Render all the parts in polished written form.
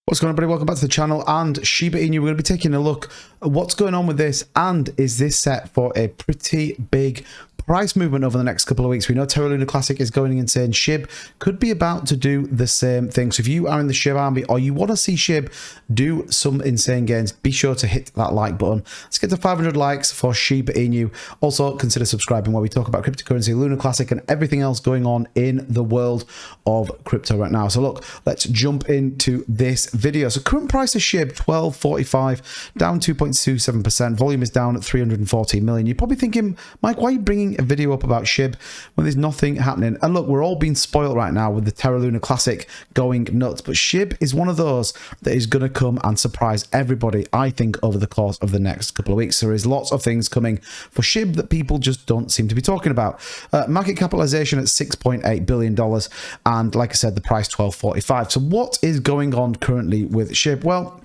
What's going on, everybody? Welcome back to the channel and Shiba Inu. We're going to be taking a look at what's going on with this, and is this set for a pretty big price movement over the next couple of weeks. We know Terra Luna Classic is going insane. SHIB could be about to do the same thing. So if you are in the SHIB army or you want to see SHIB do some insane gains, be sure to hit that like button. Let's get to 500 likes for Shiba Inu. Also, consider subscribing where we talk about cryptocurrency, Luna Classic, and everything else going on in the world of crypto right now. So look, let's jump into this video. So current price of SHIB, 12.45, down 2.27%. Volume is down at 314 million. You're probably thinking, Mike, why are you bringing a video up about SHIB when there's nothing happening? And look, we're all being spoiled right now with the Terra Luna Classic going nuts, but SHIB is one of those that is going to come and surprise everybody, I think, over the course of the next couple of weeks. There is lots of things coming for SHIB that people just don't seem to be talking about. Market capitalization at $6.8 billion, and like I said, the price 12.45. So what is going on currently with SHIB? Well,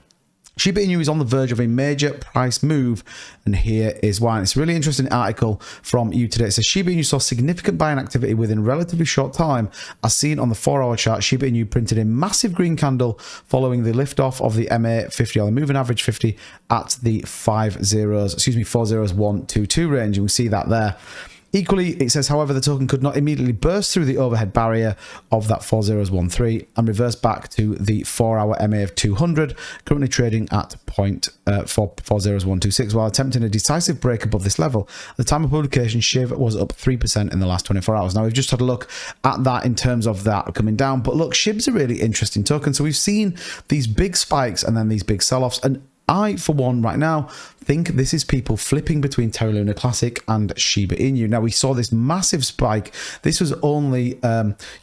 Shiba Inu is on the verge of a major price move, and here is why. And it's a really interesting article from you today. It says Shiba Inu saw significant buying activity within relatively short time, as seen on the 4-hour chart. Shiba Inu printed a massive green candle following the liftoff of the MA 50, or the moving average 50, at the 40122 range, and we see that there. Equally, it says, however, the token could not immediately burst through the overhead barrier of that 4013 and reverse back to the 4-hour MA of 200, currently trading at 40126, while attempting a decisive break above this level. At the time of publication, SHIB was up 3% in the last 24 hours. Now, we've just had a look at that in terms of that coming down, but look, SHIB's a really interesting token. So we've seen these big spikes and then these big sell-offs, and I, for one, right now, think this is people flipping between Terra Luna Classic and Shiba Inu. Now, we saw this massive spike. This was only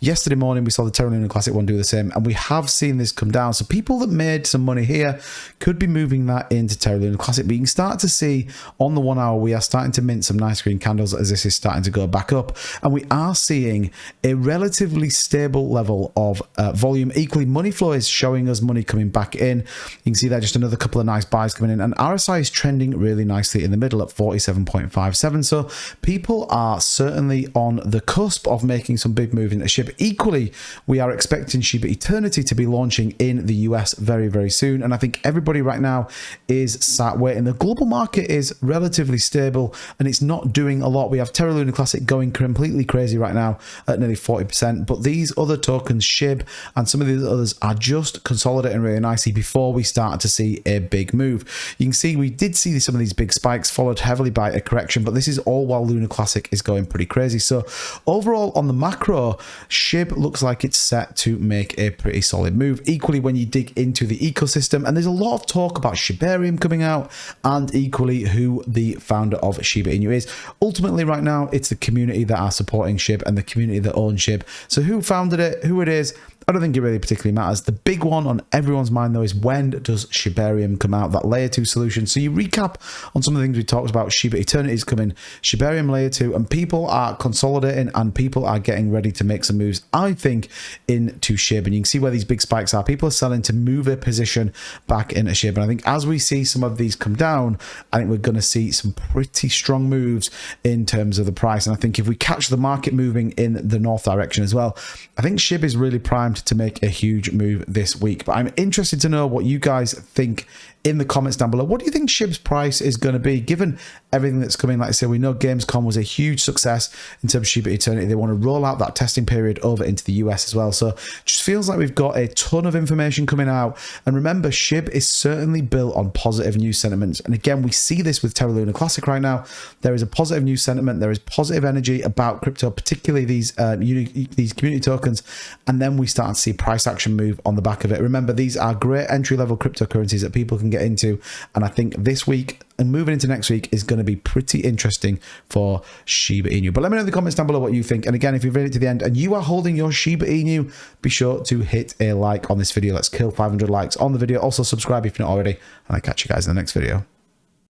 yesterday morning. We saw the Terra Luna Classic one do the same, and we have seen this come down. So people that made some money here could be moving that into Terra Luna Classic. But you can start to see on the 1 hour, we are starting to mint some nice green candles as this is starting to go back up. And we are seeing a relatively stable level of volume. Equally, money flow is showing us money coming back in. You can see there just another couple of nice buys coming in, and RSI is trending really nicely in the middle at 47.57. So people are certainly on the cusp of making some big move into SHIB. Equally, we are expecting Shiba Eternity to be launching in the US very, very soon, and I think everybody right now is sat waiting. The global market is relatively stable and it's not doing a lot. We have Terra Luna Classic going completely crazy right now at nearly 40%, but these other tokens, SHIB and some of these others, are just consolidating really nicely before we start to see a big move. You can see we did see some of these big spikes followed heavily by a correction, but this is all while Luna Classic is going pretty crazy. So overall, on the macro, SHIB looks like it's set to make a pretty solid move. Equally, when you dig into the ecosystem, and there's a lot of talk about Shibarium coming out, and equally who the founder of Shiba Inu is. Ultimately, right now, it's the community that are supporting SHIB and the community that own SHIB. So who founded it, who it is, I don't think it really particularly matters. The big one on everyone's mind, though, is when does Shibarium come out, that layer 2 solution? So you recap on some of the things we talked about. Shiba Eternity is coming, Shibarium layer 2, and people are consolidating and people are getting ready to make some moves, I think, into SHIB. And you can see where these big spikes are. People are selling to move a position back into SHIB. And I think as we see some of these come down, I think we're going to see some pretty strong moves in terms of the price. And I think if we catch the market moving in the north direction as well, I think SHIB is really primed to make a huge move this week. But I'm interested to know what you guys think in the comments down below. What do you think SHIB's price is going to be, given everything that's coming? Like I said, we know Gamescom was a huge success in terms of Shiba Eternity. They want to roll out that testing period over into the US as well. So it just feels like we've got a ton of information coming out. And remember, SHIB is certainly built on positive news sentiments. And again, we see this with Terra Luna Classic right now. There is a positive news sentiment. There is positive energy about crypto, particularly these community tokens. And then we start to see price action move on the back of it. Remember, these are great entry-level cryptocurrencies that people can get into, and I think this week and moving into next week is going to be pretty interesting for Shiba Inu. But let me know in the comments down below what you think. And again, if you've made it to the end and you are holding your Shiba Inu, be sure to hit a like on this video. Let's kill 500 likes on the video. Also subscribe if you're not already, and I'll catch you guys in the next video.